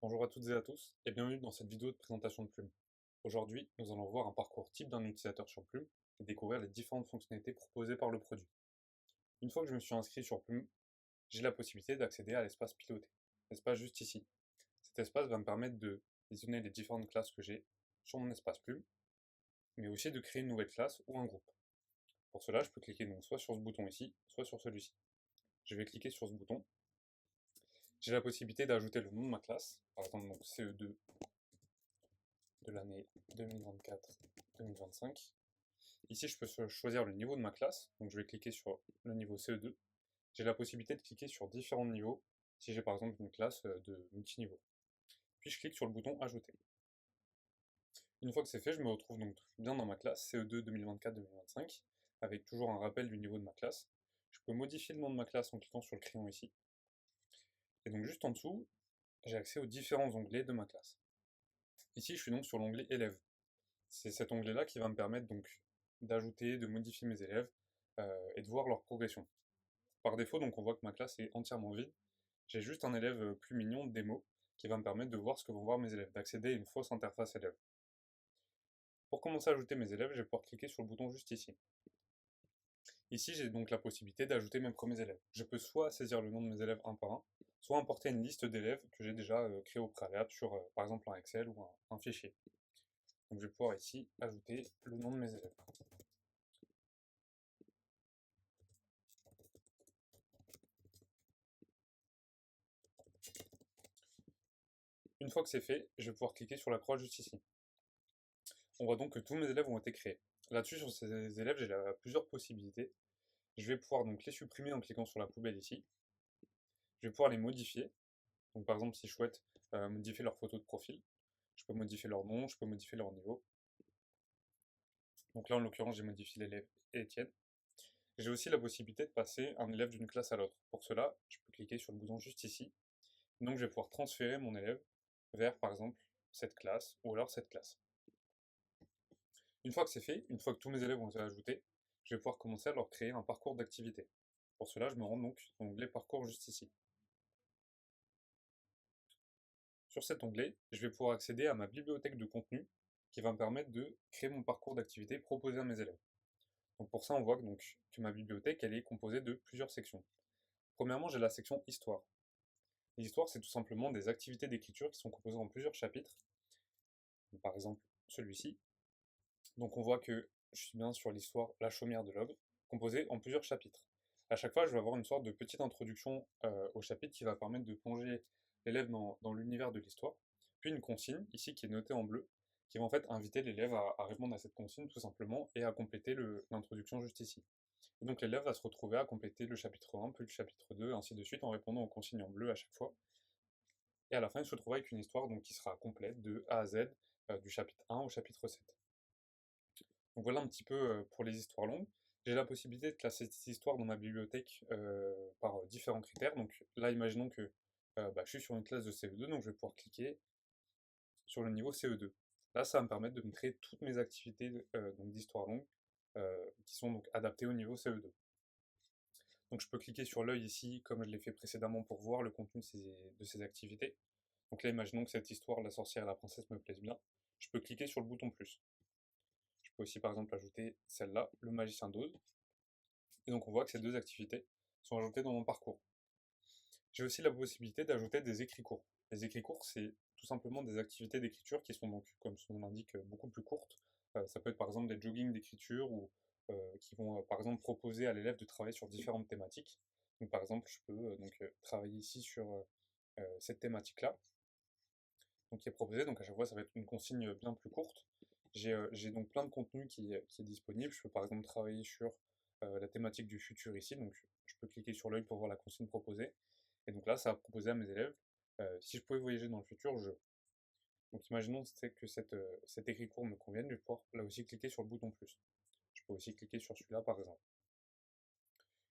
Bonjour à toutes et à tous et bienvenue dans cette vidéo de présentation de Plume. Aujourd'hui, nous allons voir un parcours type d'un utilisateur sur Plume et découvrir les différentes fonctionnalités proposées par le produit. Une fois que je me suis inscrit sur Plume, j'ai la possibilité d'accéder à l'espace piloté, l'espace juste ici. Cet espace va me permettre de visionner les différentes classes que j'ai sur mon espace Plume, mais aussi de créer une nouvelle classe ou un groupe. Pour cela, je peux cliquer donc soit sur ce bouton ici, soit sur celui-ci. Je vais cliquer sur ce bouton. J'ai la possibilité d'ajouter le nom de ma classe, par exemple donc CE2 de l'année 2024-2025. Ici, je peux choisir le niveau de ma classe, donc je vais cliquer sur le niveau CE2. J'ai la possibilité de cliquer sur différents niveaux, si j'ai par exemple une classe de multiniveau. Puis je clique sur le bouton Ajouter. Une fois que c'est fait, je me retrouve donc bien dans ma classe CE2 2024-2025, avec toujours un rappel du niveau de ma classe. Je peux modifier le nom de ma classe en cliquant sur le crayon ici. Et donc juste en dessous, j'ai accès aux différents onglets de ma classe. Ici, je suis donc sur l'onglet Élèves. C'est cet onglet-là qui va me permettre donc d'ajouter, de modifier mes élèves et de voir leur progression. Par défaut, donc on voit que ma classe est entièrement vide. J'ai juste un élève plus mignon, démo, qui va me permettre de voir ce que vont voir mes élèves, d'accéder à une fausse interface élève. Pour commencer à ajouter mes élèves, je vais pouvoir cliquer sur le bouton juste ici. Ici, j'ai donc la possibilité d'ajouter mes premiers élèves. Je peux soit saisir le nom de mes élèves un par un, soit importer une liste d'élèves que j'ai déjà créée au préalable sur, par exemple, un Excel ou un fichier. Donc je vais pouvoir ici ajouter le nom de mes élèves. Une fois que c'est fait, je vais pouvoir cliquer sur la croix juste ici. On voit donc que tous mes élèves ont été créés. Là-dessus, sur ces élèves, j'ai plusieurs possibilités. Je vais pouvoir donc les supprimer en cliquant sur la poubelle ici. Je vais pouvoir les modifier. Donc par exemple, si je souhaite modifier leur photo de profil, je peux modifier leur nom, je peux modifier leur niveau. Donc là, en l'occurrence, j'ai modifié l'élève Étienne. J'ai aussi la possibilité de passer un élève d'une classe à l'autre. Pour cela, je peux cliquer sur le bouton juste ici. Donc je vais pouvoir transférer mon élève vers, par exemple, cette classe ou alors cette classe. Une fois que c'est fait, une fois que tous mes élèves ont été ajoutés, je vais pouvoir commencer à leur créer un parcours d'activité. Pour cela, je me rends donc dans l'onglet parcours juste ici. Sur cet onglet, je vais pouvoir accéder à ma bibliothèque de contenu qui va me permettre de créer mon parcours d'activité proposé à mes élèves. Donc pour ça, on voit que ma bibliothèque elle est composée de plusieurs sections. Premièrement, j'ai la section Histoire. L'histoire, c'est tout simplement des activités d'écriture qui sont composées en plusieurs chapitres. Donc, par exemple, celui-ci. Donc on voit que je suis bien sur l'histoire La Chaumière de l'Ogre, composée en plusieurs chapitres. À chaque fois, je vais avoir une sorte de petite introduction au chapitre qui va permettre de plonger l'élève dans l'univers de l'histoire. Puis une consigne, ici qui est notée en bleu, qui va en fait inviter l'élève à répondre à cette consigne tout simplement et à compléter l'introduction juste ici. Et donc l'élève va se retrouver à compléter le chapitre 1, puis le chapitre 2, ainsi de suite, en répondant aux consignes en bleu à chaque fois. Et à la fin, il se retrouve avec une histoire donc, qui sera complète de A à Z, du chapitre 1 au chapitre 7. Donc voilà un petit peu pour les histoires longues. J'ai la possibilité de classer cette histoire dans ma bibliothèque par différents critères. Donc là, imaginons que je suis sur une classe de CE2, donc je vais pouvoir cliquer sur le niveau CE2. Là, ça va me permettre de me créer toutes mes activités d'histoire longue qui sont donc adaptées au niveau CE2. Donc je peux cliquer sur l'œil ici, comme je l'ai fait précédemment, pour voir le contenu de ces activités. Donc là, imaginons que cette histoire, la sorcière et la princesse, me plaise bien. Je peux cliquer sur le bouton plus. Je peux aussi par exemple ajouter celle-là, le magicien d'Oz. Et donc on voit que ces deux activités sont ajoutées dans mon parcours. J'ai aussi la possibilité d'ajouter des écrits courts. Les écrits courts, c'est tout simplement des activités d'écriture qui sont donc, comme son nom l'indique, beaucoup plus courtes. Ça peut être par exemple des joggings d'écriture ou qui vont par exemple proposer à l'élève de travailler sur différentes thématiques. Donc par exemple, je peux travailler ici sur cette thématique-là, donc qui est proposée. Donc à chaque fois, ça va être une consigne bien plus courte. J'ai donc plein de contenu qui est disponible. Je peux par exemple travailler sur la thématique du futur ici. Donc je peux cliquer sur l'œil pour voir la consigne proposée. Et donc là, ça va proposer à mes élèves, si je pouvais voyager dans le futur, je. Donc imaginons que cet écrit court me convienne, je vais pouvoir là aussi cliquer sur le bouton plus. Je peux aussi cliquer sur celui-là par exemple.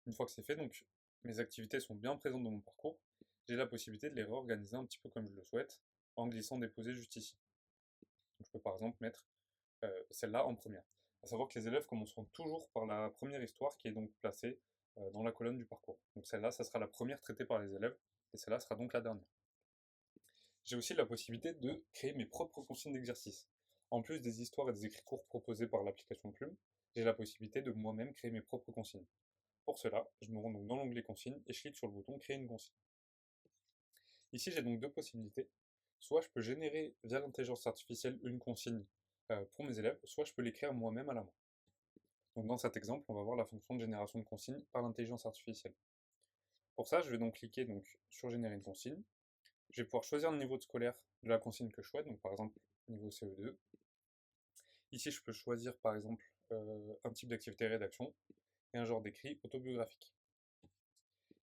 Une fois que c'est fait, donc mes activités sont bien présentes dans mon parcours, j'ai la possibilité de les réorganiser un petit peu comme je le souhaite, en glissant déposer juste ici. Donc je peux par exemple mettre celle-là en première. À savoir que les élèves commenceront toujours par la première histoire qui est donc placée dans la colonne du parcours. Donc celle-là, ça sera la première traitée par les élèves, et celle-là sera donc la dernière. J'ai aussi la possibilité de créer mes propres consignes d'exercice. En plus des histoires et des écrits courts proposés par l'application Plume, j'ai la possibilité de moi-même créer mes propres consignes. Pour cela, je me rends donc dans l'onglet consignes et je clique sur le bouton créer une consigne. Ici, j'ai donc deux possibilités. Soit je peux générer via l'intelligence artificielle une consigne pour mes élèves, soit je peux l'écrire moi-même à la main. Donc dans cet exemple, on va voir la fonction de génération de consignes par l'intelligence artificielle. Pour ça, je vais donc cliquer sur générer une consigne. Je vais pouvoir choisir le niveau de scolaire de la consigne que je souhaite, donc par exemple niveau CE2. Ici, je peux choisir par exemple un type d'activité rédaction et un genre d'écrit autobiographique.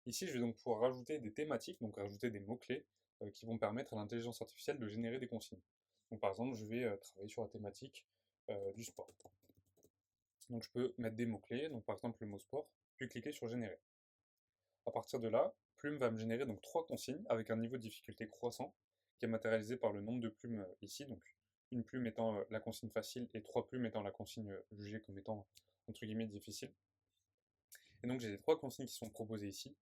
Ici, je vais donc pouvoir rajouter des thématiques, donc rajouter des mots-clés qui vont permettre à l'intelligence artificielle de générer des consignes. Donc par exemple, je vais travailler sur la thématique du sport. Donc je peux mettre des mots-clés, donc par exemple le mot sport, puis cliquer sur générer. À partir de là, Plume va me générer donc trois consignes avec un niveau de difficulté croissant qui est matérialisé par le nombre de plumes ici, donc une plume étant la consigne facile et trois plumes étant la consigne jugée comme étant entre guillemets difficile. Et donc j'ai les trois consignes qui sont proposées ici.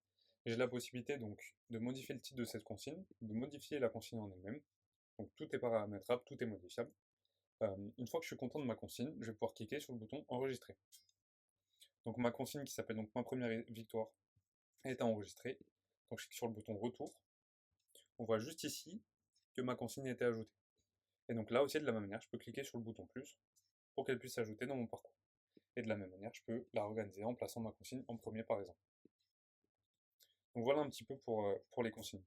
J'ai la possibilité donc de modifier le titre de cette consigne, de modifier la consigne en elle-même. Donc tout est paramétrable, tout est modifiable. Une fois que je suis content de ma consigne, je vais pouvoir cliquer sur le bouton enregistrer. Donc ma consigne qui s'appelle donc ma première victoire est enregistrée. Donc je clique sur le bouton retour. On voit juste ici que ma consigne a été ajoutée. Et donc là aussi de la même manière, je peux cliquer sur le bouton plus pour qu'elle puisse s'ajouter dans mon parcours. Et de la même manière, je peux la organiser en plaçant ma consigne en premier par exemple. Donc voilà un petit peu pour les consignes.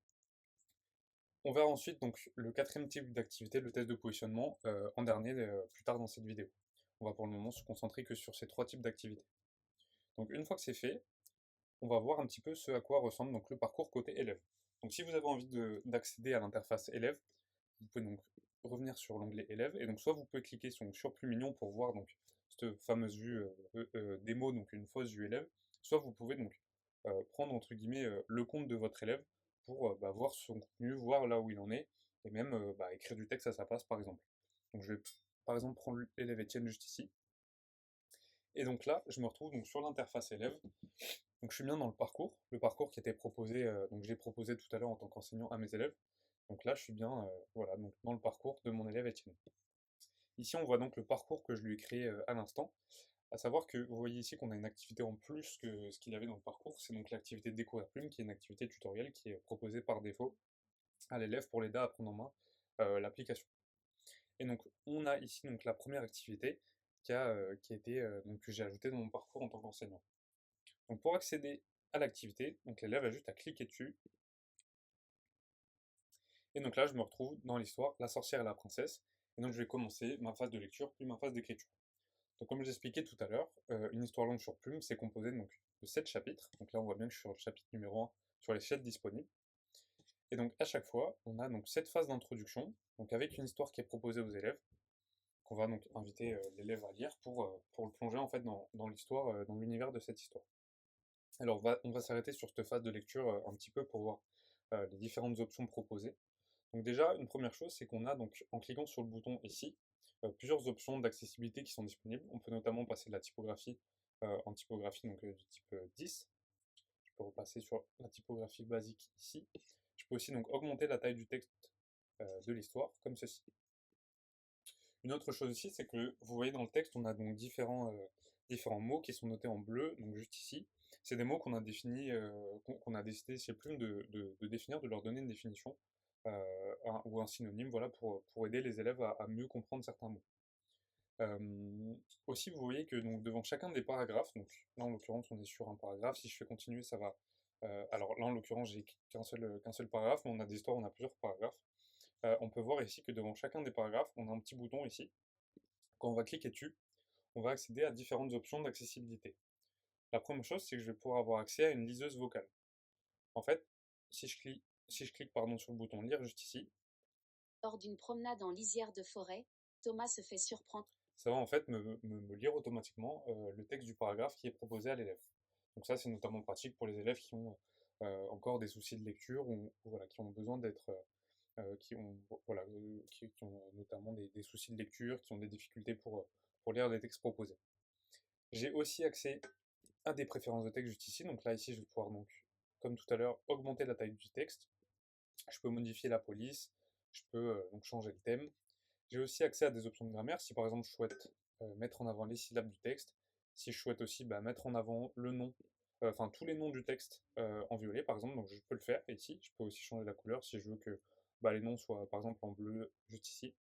On verra ensuite donc le quatrième type d'activité, le test de positionnement, en dernier plus tard dans cette vidéo. On va pour le moment se concentrer que sur ces trois types d'activités. Donc une fois que c'est fait, on va voir un petit peu ce à quoi ressemble donc le parcours côté élève. Donc si vous avez envie d'accéder à l'interface élève, vous pouvez donc revenir sur l'onglet élève et donc soit vous pouvez cliquer sur Plus Mignon pour voir donc cette fameuse vue démo, donc une fausse vue élève, soit vous pouvez donc prendre entre guillemets le compte de votre élève pour voir son contenu, voir là où il en est et même écrire du texte à sa place par exemple. Donc je vais par exemple prendre l'élève Étienne juste ici. Et donc là, je me retrouve donc sur l'interface élève. Donc je suis bien dans le parcours qui était proposé, donc j'ai proposé tout à l'heure en tant qu'enseignant à mes élèves. Donc là, je suis bien voilà, donc dans le parcours de mon élève Étienne. Ici, on voit donc le parcours que je lui ai créé à l'instant. À savoir que vous voyez ici qu'on a une activité en plus que ce qu'il avait dans le parcours. C'est donc l'activité Découvrir Plume, qui est une activité tutoriel qui est proposée par défaut à l'élève pour l'aider à prendre en main l'application. Et donc, on a ici donc la première activité qui a été, donc, que j'ai ajoutée dans mon parcours en tant qu'enseignant. Donc pour accéder à l'activité, donc l'élève a juste à cliquer dessus. Et donc là, je me retrouve dans l'histoire La sorcière et la princesse. Et donc je vais commencer ma phase de lecture, puis ma phase d'écriture. Donc comme j'expliquais tout à l'heure, une histoire longue sur Plume, c'est composé donc, de 7 chapitres. Donc là, on voit bien que je suis sur le chapitre numéro 1, sur les 7 disponibles. Et donc à chaque fois, on a donc cette phase d'introduction, donc avec une histoire qui est proposée aux élèves, qu'on va donc inviter l'élève à lire pour le plonger en fait dans l'histoire, dans l'univers de cette histoire. Alors on va s'arrêter sur cette phase de lecture un petit peu pour voir les différentes options proposées. Donc déjà, une première chose, c'est qu'on a donc en cliquant sur le bouton ici, plusieurs options d'accessibilité qui sont disponibles. On peut notamment passer de la typographie en typographie donc, du type 10. Je peux repasser sur la typographie basique ici. Je peux aussi donc augmenter la taille du texte de l'histoire, comme ceci. Une autre chose aussi, c'est que vous voyez dans le texte, on a donc différents mots qui sont notés en bleu, donc juste ici. C'est des mots qu'on a définis, qu'on a décidé chez Plume de définir, de leur donner une définition ou un synonyme, voilà, pour aider les élèves à mieux comprendre certains mots. Aussi, vous voyez que donc, devant chacun des paragraphes, donc là en l'occurrence on est sur un paragraphe, si je fais continuer ça va. Alors là en l'occurrence j'ai qu'un seul paragraphe, mais on a des histoires, on a plusieurs paragraphes. On peut voir ici que devant chacun des paragraphes, on a un petit bouton ici. Quand on va cliquer dessus, on va accéder à différentes options d'accessibilité. La première chose, c'est que je vais pouvoir avoir accès à une liseuse vocale. En fait, si je clique pardon, sur le bouton lire juste ici, lors d'une promenade en lisière de forêt, Thomas se fait surprendre. ça va en fait me lire automatiquement le texte du paragraphe qui est proposé à l'élève. Donc ça, c'est notamment pratique pour les élèves qui ont encore des soucis de lecture ou voilà, qui ont besoin d'être qui ont, voilà, qui ont notamment des soucis de lecture, qui ont des difficultés pour lire les textes proposés. J'ai aussi accès à des préférences de texte juste ici. Donc là, ici, je vais pouvoir, donc, comme tout à l'heure, augmenter la taille du texte. Je peux modifier la police, Je peux donc changer le thème. J'ai aussi accès à des options de grammaire, si par exemple je souhaite mettre en avant les syllabes du texte, si je souhaite aussi mettre en avant le nom, enfin tous les noms du texte en violet par exemple, donc je peux le faire ici. Je peux aussi changer la couleur si je veux que les noms soient par exemple en bleu juste ici.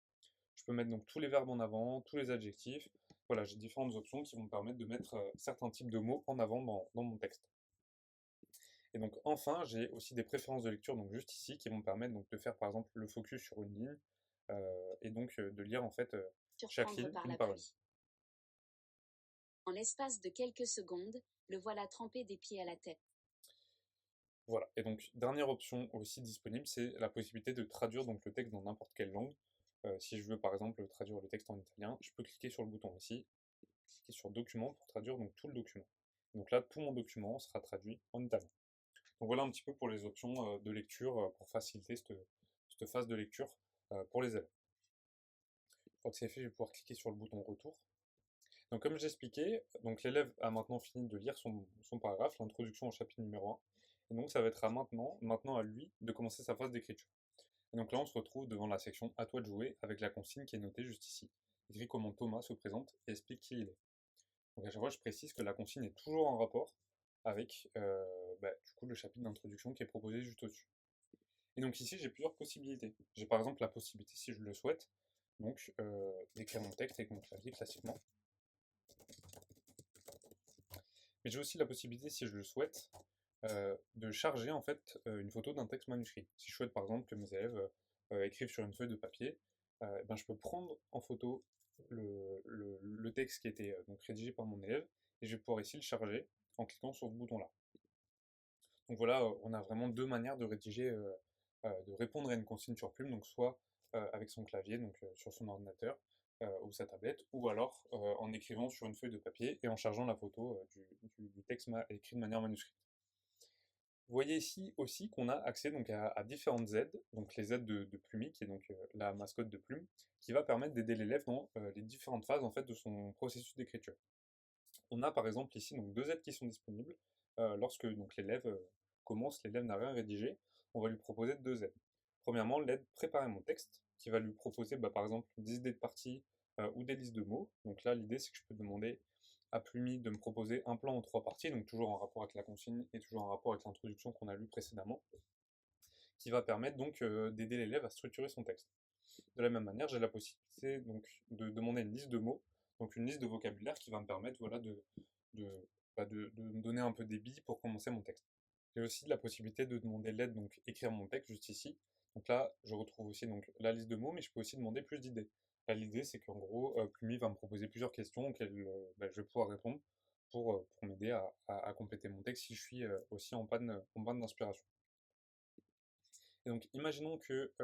Je peux mettre donc tous les verbes en avant, tous les adjectifs. Voilà, j'ai différentes options qui vont me permettre de mettre certains types de mots en avant dans mon texte. Et donc enfin, j'ai aussi des préférences de lecture, donc juste ici, qui vont me permettre donc de faire par exemple le focus sur une ligne, et donc de lire en fait chaque Surprendre ligne par une la par une. pluie. En l'espace de quelques secondes, le voilà trempé des pieds à la tête. Voilà, et donc dernière option aussi disponible, c'est la possibilité de traduire donc le texte dans n'importe quelle langue. Si je veux par exemple traduire le texte en italien, je peux cliquer sur le bouton ici, cliquer sur document pour traduire donc tout le document. Donc là, tout mon document sera traduit en italien. Donc voilà un petit peu pour les options de lecture pour faciliter cette phase de lecture pour les élèves. Une fois que c'est fait, je vais pouvoir cliquer sur le bouton retour. Donc comme j'expliquais, donc l'élève a maintenant fini de lire son paragraphe, l'introduction au chapitre numéro 1. Et donc ça va être maintenant à lui de commencer sa phase d'écriture. Et donc là on se retrouve devant la section à toi de jouer avec la consigne qui est notée juste ici. Écrit comment Thomas se présente et explique qui il est. Donc à chaque fois je précise que la consigne est toujours en rapport avec du coup le chapitre d'introduction qui est proposé juste au-dessus. Et donc ici, j'ai plusieurs possibilités. J'ai par exemple la possibilité, si je le souhaite, donc d'écrire mon texte avec mon clavier classiquement. Mais j'ai aussi la possibilité, si je le souhaite, de charger en fait une photo d'un texte manuscrit. Si je souhaite par exemple que mes élèves écrivent sur une feuille de papier, je peux prendre en photo le texte qui a été donc rédigé par mon élève et je vais pouvoir ici le charger en cliquant sur ce bouton-là. Donc voilà, on a vraiment deux manières de rédiger, de répondre à une consigne sur Plume, donc soit avec son clavier, donc sur son ordinateur ou sa tablette, ou alors en écrivant sur une feuille de papier et en chargeant la photo du texte écrit de manière manuscrite. Vous voyez ici aussi qu'on a accès donc à différentes aides, donc les aides de Plumi, qui est donc la mascotte de Plume, qui va permettre d'aider l'élève dans les différentes phases en fait, de son processus d'écriture. On a par exemple ici donc deux aides qui sont disponibles. Lorsque donc l'élève commence, l'élève n'a rien rédigé, on va lui proposer deux aides. Premièrement, l'aide préparer mon texte, qui va lui proposer par exemple des idées de parties ou des listes de mots. Donc là, l'idée c'est que je peux demander à Plumi de me proposer un plan en trois parties, donc toujours en rapport avec la consigne et toujours en rapport avec l'introduction qu'on a lue précédemment, qui va permettre donc d'aider l'élève à structurer son texte. De la même manière, j'ai la possibilité donc de demander une liste de mots, donc une liste de vocabulaire qui va me permettre de, de me donner un peu des billes pour commencer mon texte. J'ai aussi la possibilité de demander l'aide, donc écrire mon texte juste ici. Donc là, je retrouve aussi donc la liste de mots, mais je peux aussi demander plus d'idées. Là, l'idée, c'est qu'en gros, Plumi va me proposer plusieurs questions auxquelles je vais pouvoir répondre pour m'aider à compléter mon texte si je suis aussi en panne d'inspiration. Et donc, imaginons que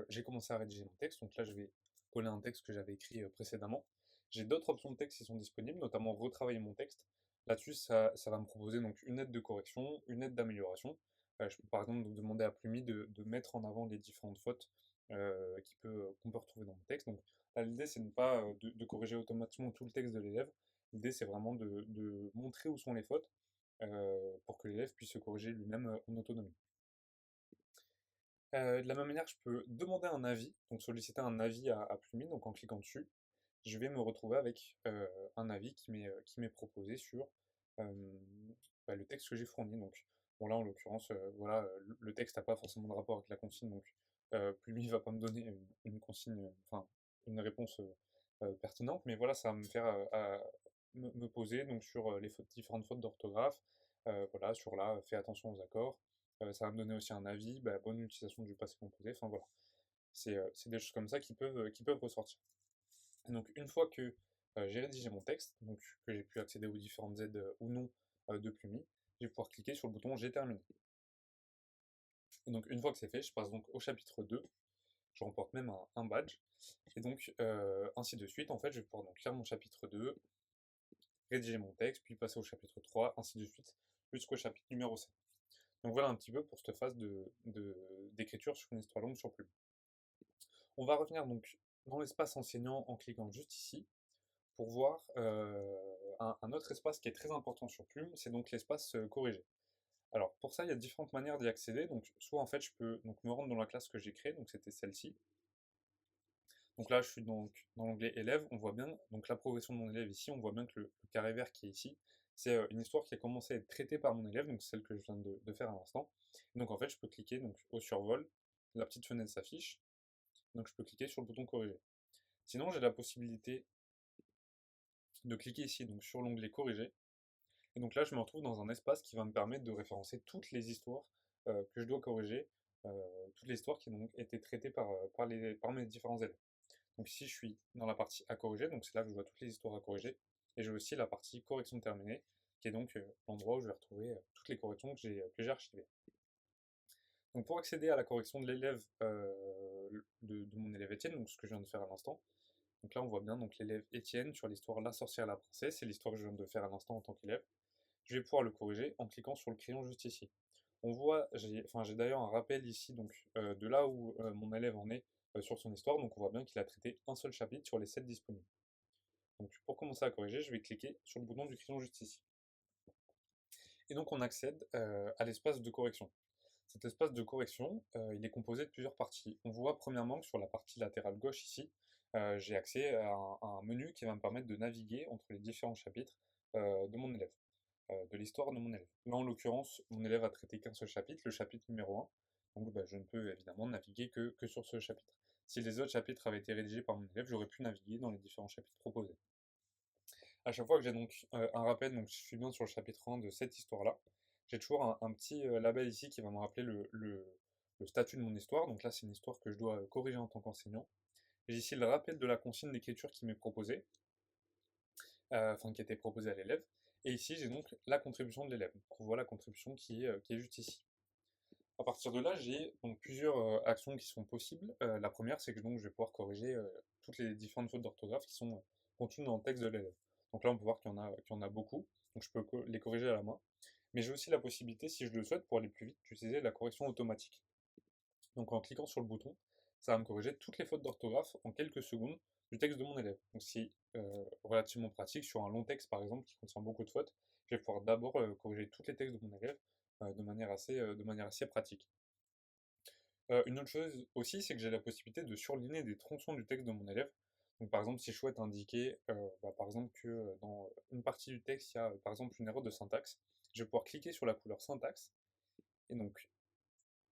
j'ai commencé à rédiger mon texte. Donc là, je vais coller un texte que j'avais écrit précédemment. J'ai d'autres options de texte qui sont disponibles, notamment retravailler mon texte. Là-dessus, ça va me proposer donc une aide de correction, une aide d'amélioration. Je peux par exemple donc demander à Plumi de mettre en avant les différentes fautes qu'on peut retrouver dans mon texte. Donc là, l'idée, c'est de ne pas de corriger automatiquement tout le texte de l'élève. L'idée, c'est vraiment de montrer où sont les fautes pour que l'élève puisse se corriger lui-même en autonomie. De la même manière, je peux demander un avis, donc solliciter un avis à Plumi, donc en cliquant dessus, je vais me retrouver avec un avis qui m'est proposé sur euh, le texte que j'ai fourni. Donc, bon là, en l'occurrence, voilà, le texte n'a pas forcément de rapport avec la consigne, donc Plumi ne va pas me donner une consigne, enfin, une réponse pertinente, mais voilà, ça va me faire me poser donc sur différentes fautes d'orthographe, voilà, sur là, fais attention aux accords. Ça va me donner aussi un avis, bonne utilisation du passé composé, enfin voilà. C'est des choses comme ça qui peuvent ressortir. Et donc une fois que j'ai rédigé mon texte, donc que j'ai pu accéder aux différentes aides ou non de Plumi, je vais pouvoir cliquer sur le bouton j'ai terminé. Et donc une fois que c'est fait, je passe donc au chapitre 2, je remporte même un badge, et donc ainsi de suite, en fait je vais pouvoir donc lire mon chapitre 2, rédiger mon texte, puis passer au chapitre 3, ainsi de suite, jusqu'au chapitre numéro 7. Donc voilà un petit peu pour cette phase d'écriture sur une histoire longue sur Plume. On va revenir donc dans l'espace enseignant en cliquant juste ici pour voir un autre espace qui est très important sur Plume, c'est donc l'espace corrigé. Alors pour ça, il y a différentes manières d'y accéder. Donc soit en fait je peux donc me rendre dans la classe que j'ai créée, donc c'était celle-ci. Donc là, je suis donc dans l'onglet élève, on voit bien donc la progression de mon élève ici, on voit bien que le carré vert qui est ici, c'est une histoire qui a commencé à être traitée par mon élève, donc celle que je viens de faire à l'instant. Donc en fait, je peux cliquer donc, au survol, la petite fenêtre s'affiche, donc je peux cliquer sur le bouton corriger. Sinon, j'ai la possibilité de cliquer ici donc sur l'onglet corriger, et donc là, je me retrouve dans un espace qui va me permettre de référencer toutes les histoires que je dois corriger, toutes les histoires qui ont été traitées par mes différents élèves. Donc ici, je suis dans la partie à corriger, donc c'est là que je vois toutes les histoires à corriger. Et j'ai aussi la partie correction terminée, qui est donc l'endroit où je vais retrouver toutes les corrections que j'ai archivées. Donc pour accéder à la correction de l'élève, de mon élève Étienne, donc ce que je viens de faire à l'instant, donc là on voit bien donc l'élève Étienne sur l'histoire La sorcière et la princesse, c'est l'histoire que je viens de faire à l'instant en tant qu'élève. Je vais pouvoir le corriger en cliquant sur le crayon juste ici. On voit, j'ai d'ailleurs un rappel ici donc, de là où mon élève en est sur son histoire, donc on voit bien qu'il a traité un seul chapitre sur les 7 disponibles. Donc pour commencer à corriger, je vais cliquer sur le bouton du crayon juste ici. Et donc on accède à l'espace de correction. Cet espace de correction, il est composé de plusieurs parties. On voit premièrement que sur la partie latérale gauche ici, j'ai accès à un menu qui va me permettre de naviguer entre les différents chapitres de mon élève, de l'histoire de mon élève. Là en l'occurrence, mon élève a traité qu'un seul chapitre, le chapitre numéro 1, donc bah, je ne peux évidemment naviguer que sur ce chapitre. Si les autres chapitres avaient été rédigés par mon élève, j'aurais pu naviguer dans les différents chapitres proposés. À chaque fois que j'ai donc un rappel, donc je suis bien sur le chapitre 1 de cette histoire-là, j'ai toujours un petit label ici qui va me rappeler le statut de mon histoire. Donc là, c'est une histoire que je dois corriger en tant qu'enseignant. J'ai ici le rappel de la consigne d'écriture qui m'est proposée, enfin qui a été proposée à l'élève. Et ici, j'ai donc la contribution de l'élève. Donc on voit la contribution qui est juste ici. À partir de là, j'ai donc plusieurs actions qui sont possibles. La première, c'est que donc, je vais pouvoir corriger toutes les différentes fautes d'orthographe qui sont contenues dans le texte de l'élève. Donc là, on peut voir qu'il y en a beaucoup, donc je peux les corriger à la main. Mais j'ai aussi la possibilité, si je le souhaite, pour aller plus vite, d'utiliser la correction automatique. Donc en cliquant sur le bouton, ça va me corriger toutes les fautes d'orthographe en quelques secondes du texte de mon élève. Donc c'est relativement pratique sur un long texte, par exemple, qui contient beaucoup de fautes. Je vais pouvoir d'abord corriger tous les textes de mon élève de manière assez pratique. Une autre chose aussi, c'est que j'ai la possibilité de surligner des tronçons du texte de mon élève. Donc par exemple, si je souhaite indiquer, par exemple, que dans une partie du texte, il y a par exemple une erreur de syntaxe, je vais pouvoir cliquer sur la couleur syntaxe et donc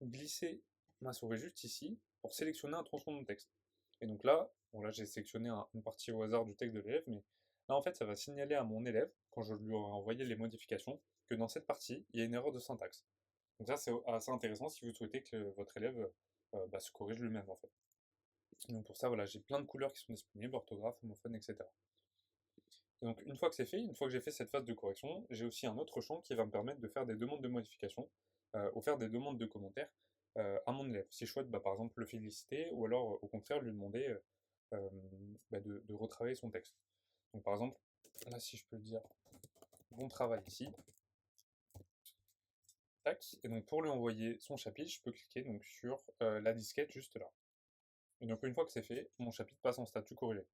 glisser ma souris juste ici pour sélectionner un tronçon de mon texte. Et donc là, bon là j'ai sélectionné une partie au hasard du texte de l'élève, mais là en fait ça va signaler à mon élève, quand je lui aurai envoyé les modifications, que dans cette partie, il y a une erreur de syntaxe. Donc ça, c'est assez intéressant si vous souhaitez que votre élève se corrige lui-même en fait. Donc pour ça, voilà, j'ai plein de couleurs qui sont disponibles, orthographe, homophone, etc. Et donc une fois que c'est fait, une fois que j'ai fait cette phase de correction, j'ai aussi un autre champ qui va me permettre de faire des demandes de modification ou faire des demandes de commentaires à mon élève. Si je souhaite par exemple le féliciter ou alors au contraire lui demander de retravailler son texte. Donc par exemple, là si je peux dire bon travail ici, tac, et donc pour lui envoyer son chapitre, je peux cliquer donc sur la disquette juste là. Et donc une fois que c'est fait, mon chapitre passe en statut corrigé.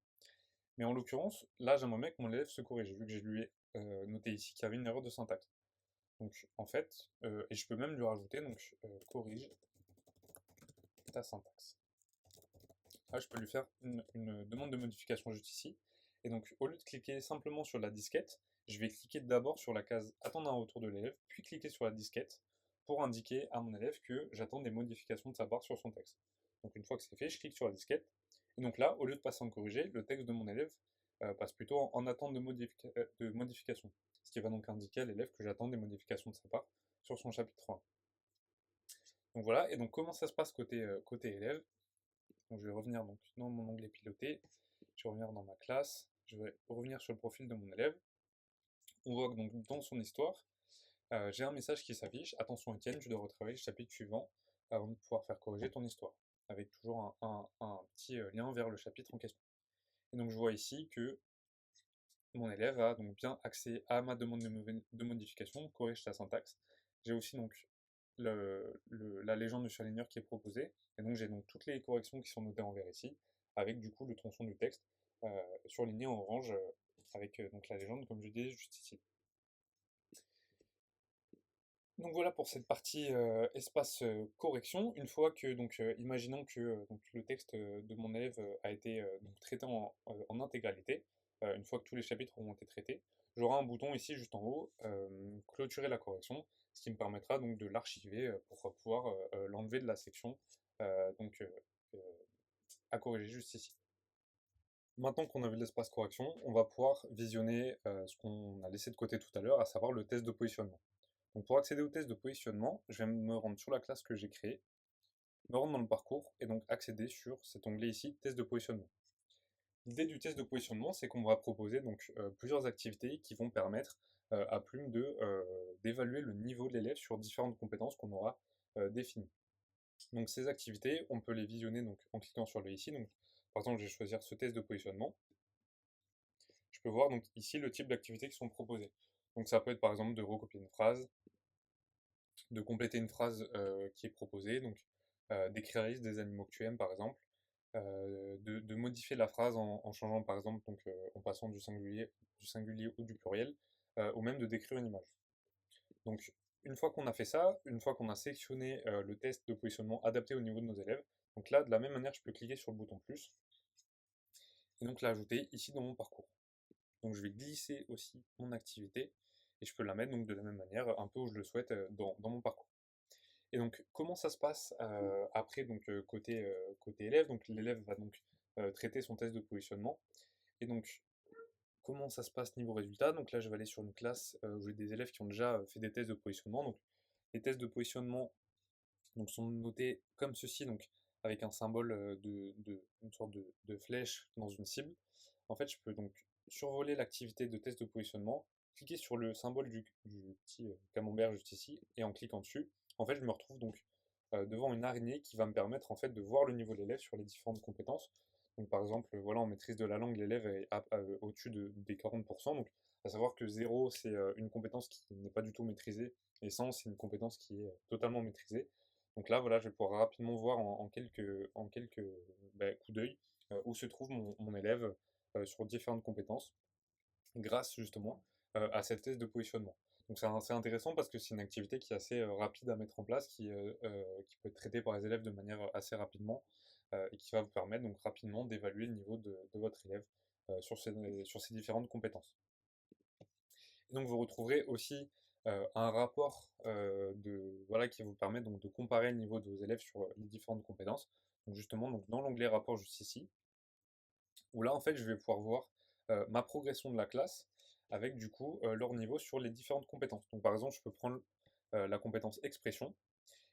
Mais en l'occurrence, là j'aimerais bien que mon élève se corrige, vu que j'ai lui noté ici qu'il y avait une erreur de syntaxe. Donc en fait, et je peux même lui rajouter donc corrige ta syntaxe. Là je peux lui faire une demande de modification juste ici. Et donc au lieu de cliquer simplement sur la disquette, je vais cliquer d'abord sur la case attendre un retour de l'élève, puis cliquer sur la disquette pour indiquer à mon élève que j'attends des modifications de sa part sur son texte. Donc une fois que c'est fait, je clique sur la disquette. Et donc là, au lieu de passer en corrigé, le texte de mon élève passe plutôt en attente de modification. Ce qui va donc indiquer à l'élève que j'attends des modifications de sa part sur son chapitre 1. Donc voilà, et donc comment ça se passe côté élève. Donc je vais revenir donc dans mon onglet piloté, je vais revenir dans ma classe, je vais revenir sur le profil de mon élève. On voit que donc dans son histoire, j'ai un message qui s'affiche: attention Étienne, tu dois retravailler le chapitre suivant avant de pouvoir faire corriger ton histoire, avec toujours un petit lien vers le chapitre en question. Et donc je vois ici que mon élève a donc bien accès à ma demande de modification, corrige ta syntaxe. J'ai aussi donc la légende du surligneur qui est proposée, et donc j'ai donc toutes les corrections qui sont notées en vert ici, avec du coup le tronçon du texte surligné en orange, avec donc la légende comme je disais juste ici. Donc voilà pour cette partie espace correction. Une fois que, donc, imaginons que donc, le texte de mon élève a été donc, traité en intégralité, une fois que tous les chapitres auront été traités, j'aurai un bouton ici juste en haut, clôturer la correction, ce qui me permettra donc de l'archiver pour pouvoir l'enlever de la section donc, euh, à corriger juste ici. Maintenant qu'on a vu l'espace correction, on va pouvoir visionner ce qu'on a laissé de côté tout à l'heure, à savoir le test de positionnement. Donc pour accéder au test de positionnement, je vais me rendre sur la classe que j'ai créée, me rendre dans le parcours et donc accéder sur cet onglet ici, test de positionnement. L'idée du test de positionnement, c'est qu'on va proposer donc plusieurs activités qui vont permettre à Plume d'évaluer le niveau de l'élève sur différentes compétences qu'on aura définies. Donc ces activités, on peut les visionner donc, en cliquant sur le ici. Donc, par exemple, je vais choisir ce test de positionnement. Je peux voir donc ici le type d'activités qui sont proposées. Donc ça peut être par exemple de recopier une phrase, de compléter une phrase qui est proposée, donc d'écrire la liste des animaux que tu aimes par exemple, de modifier la phrase en changeant par exemple, donc, en passant du singulier ou du pluriel, ou même de décrire une image. Donc une fois qu'on a fait ça, une fois qu'on a sélectionné le test de positionnement adapté au niveau de nos élèves, donc là de la même manière je peux cliquer sur le bouton plus, et donc l'ajouter ici dans mon parcours. Donc je vais glisser aussi mon activité, et je peux la mettre donc de la même manière, un peu où je le souhaite dans mon parcours. Et donc, comment ça se passe après, donc côté élève. Donc, l'élève va donc traiter son test de positionnement. Et donc, comment ça se passe niveau résultat? Donc là, je vais aller sur une classe où j'ai des élèves qui ont déjà fait des tests de positionnement. Donc, les tests de positionnement donc, sont notés comme ceci, donc avec un symbole une sorte de flèche dans une cible. En fait, je peux donc survoler l'activité de test de positionnement, cliquer sur le symbole du petit camembert juste ici, et en cliquant dessus, en fait, je me retrouve donc devant une araignée qui va me permettre en fait de voir le niveau de l'élève sur les différentes compétences. Donc par exemple, voilà, en maîtrise de la langue, l'élève est au-dessus des 40%. Donc à savoir que 0, c'est une compétence qui n'est pas du tout maîtrisée, et 100, c'est une compétence qui est totalement maîtrisée. Donc là, voilà, je vais pouvoir rapidement voir en quelques coups d'œil où se trouve mon élève sur différentes compétences, grâce justement à cette test de positionnement. Donc c'est assez intéressant parce que c'est une activité qui est assez rapide à mettre en place, qui peut être traitée par les élèves de manière assez rapidement, et qui va vous permettre donc rapidement d'évaluer le niveau de votre élève sur ces différentes compétences. Et donc vous retrouverez aussi un rapport voilà, qui vous permet donc de comparer le niveau de vos élèves sur les différentes compétences. Donc justement, donc dans l'onglet rapport juste ici, où là en fait je vais pouvoir voir ma progression de la classe avec du coup leur niveau sur les différentes compétences. Donc par exemple, je peux prendre la compétence expression,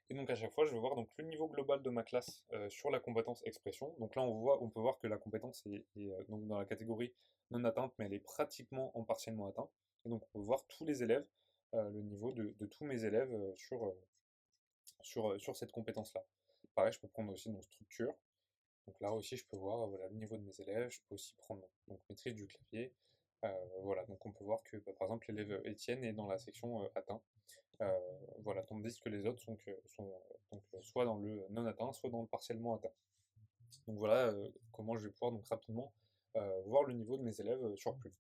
et donc à chaque fois je vais voir donc le niveau global de ma classe sur la compétence expression. Donc là on peut voir que la compétence est donc dans la catégorie non atteinte, mais elle est pratiquement en partiellement atteinte. Et donc on peut voir tous les élèves, le niveau de tous mes élèves sur cette compétence-là. Pareil, je peux prendre aussi dans structure. Donc là aussi, je peux voir voilà, le niveau de mes élèves. Je peux aussi prendre donc, maîtrise du clavier. Voilà, donc on peut voir que par exemple l'élève Étienne est dans la section atteint. Voilà, tandis que les autres sont soit dans le non atteint, soit dans le partiellement atteint. Donc voilà comment je vais pouvoir donc rapidement voir le niveau de mes élèves sur Plume.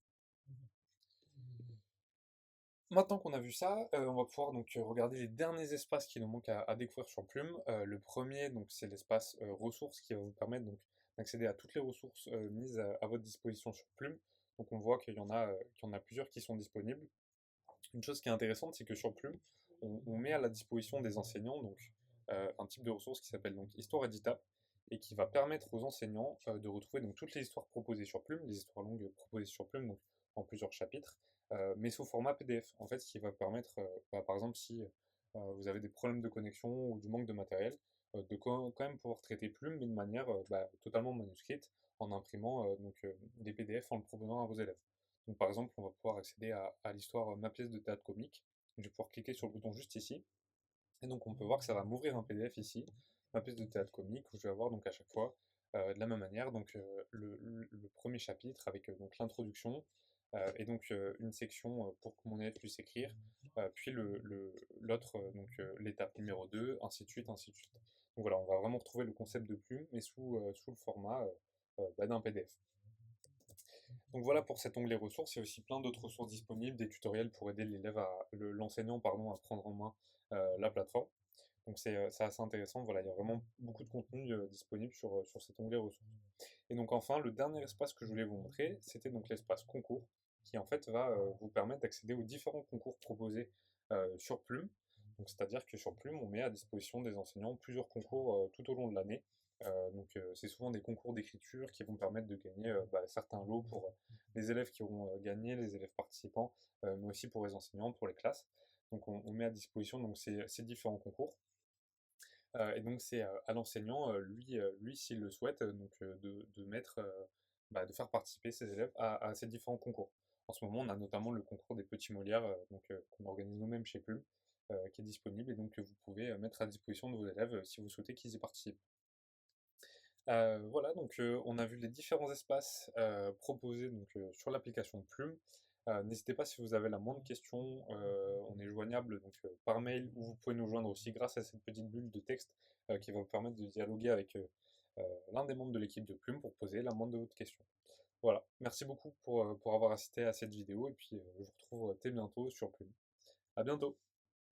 Maintenant qu'on a vu ça, on va pouvoir donc regarder les derniers espaces qui nous manquent à découvrir sur Plume. Le premier, donc, c'est l'espace ressources qui va vous permettre donc d'accéder à toutes les ressources mises à votre disposition sur Plume. Donc on voit qu'il y en a plusieurs qui sont disponibles. Une chose qui est intéressante, c'est que sur Plume, on met à la disposition des enseignants donc un type de ressource qui s'appelle donc Histoire éditable, et qui va permettre aux enseignants de retrouver donc toutes les histoires proposées sur Plume, les histoires longues proposées sur Plume, donc en plusieurs chapitres, mais sous format PDF. En fait, ce qui va permettre, par exemple, si vous avez des problèmes de connexion ou du manque de matériel, de quand même pouvoir traiter Plume, mais de manière totalement manuscrite, en imprimant des PDF en le proposant à vos élèves. Donc, par exemple, on va pouvoir accéder à l'histoire Ma pièce de théâtre comique. Je vais pouvoir cliquer sur le bouton juste ici. Et donc, on peut voir que ça va m'ouvrir un PDF ici, Ma pièce de théâtre comique, où je vais avoir donc à chaque fois, de la même manière, donc le premier chapitre avec donc l'introduction, et donc une section pour que mon élève puisse écrire, puis l'autre, donc l'étape numéro 2, ainsi de suite, ainsi de suite. Donc voilà, on va vraiment retrouver le concept de plume, mais sous le format d'un PDF. Donc voilà pour cet onglet ressources, il y a aussi plein d'autres ressources disponibles, des tutoriels pour aider l'enseignant pardon, à prendre en main la plateforme. Donc c'est assez intéressant, voilà, il y a vraiment beaucoup de contenu disponible sur cet onglet ressources. Et donc enfin, le dernier espace que je voulais vous montrer, c'était donc l'espace concours, qui en fait va vous permettre d'accéder aux différents concours proposés sur Plume. Donc c'est-à-dire que sur Plume, on met à disposition des enseignants plusieurs concours tout au long de l'année. C'est souvent des concours d'écriture qui vont permettre de gagner certains lots pour les élèves qui auront gagné, les élèves participants, mais aussi pour les enseignants, pour les classes. Donc on met à disposition donc, ces différents concours. Et donc c'est à l'enseignant, lui s'il le souhaite, de faire participer ses élèves à ces différents concours. En ce moment, on a notamment le concours des petits Molières, qu'on organise nous-mêmes chez Plume, qui est disponible et donc que vous pouvez mettre à disposition de vos élèves si vous souhaitez qu'ils y participent. Voilà, donc on a vu les différents espaces proposés sur l'application Plume. N'hésitez pas si vous avez la moindre question, on est joignable par mail ou vous pouvez nous joindre aussi grâce à cette petite bulle de texte qui va vous permettre de dialoguer avec l'un des membres de l'équipe de Plume pour poser la moindre de votre question. Voilà, merci beaucoup pour avoir assisté à cette vidéo et puis je vous retrouve très bientôt sur Plume. À bientôt!